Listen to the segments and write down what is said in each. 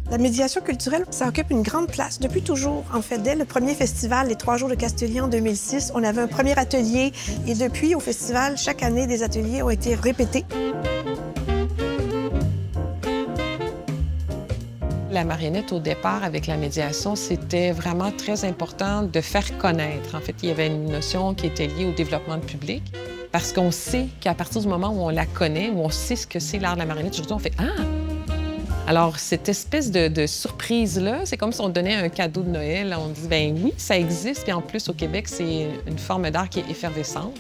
La médiation culturelle, ça occupe une grande place depuis toujours. En fait, dès le premier festival, les 3 jours de Castellier en 2006, on avait un premier atelier. Et depuis, au festival, chaque année, des ateliers ont été répétés. La marionnette, au départ, avec la médiation, c'était vraiment très important de faire connaître. En fait, il y avait une notion qui était liée au développement public, parce qu'on sait qu'à partir du moment où on la connaît, où on sait ce que c'est l'art de la marionnette, aujourd'hui, on fait « Ah! » Alors, cette espèce de surprise-là, c'est comme si on donnait un cadeau de Noël. On dit « Bien oui, ça existe. » Puis en plus, au Québec, c'est une forme d'art qui est effervescente.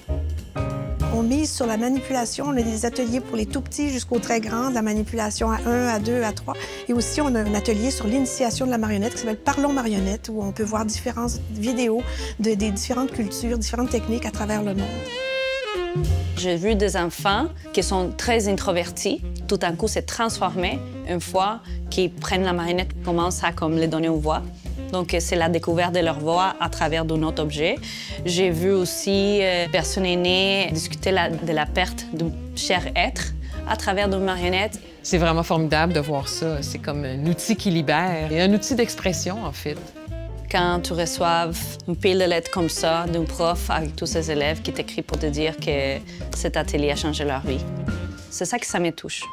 On mise sur la manipulation. On a des ateliers pour les tout-petits jusqu'aux très grands, de la manipulation à 1, à 2, à 3. Et aussi, on a un atelier sur l'initiation de la marionnette qui s'appelle Parlons marionnette, où on peut voir différentes vidéos des différentes cultures, différentes techniques à travers le monde. J'ai vu des enfants qui sont très introvertis. Tout d'un coup, c'est transformé une fois qu'ils prennent la marionnette, commencent à comme, les donner aux voix. Donc, c'est la découverte de leur voix à travers d'un autre objet. J'ai vu aussi personnes aînées discuter de la perte d'un cher être à travers d'une marionnette. C'est vraiment formidable de voir ça. C'est comme un outil qui libère et un outil d'expression, en fait. Quand tu reçois une pile de lettres comme ça d'un prof avec tous ses élèves qui t'écrit pour te dire que cet atelier a changé leur vie, c'est ça que ça me touche.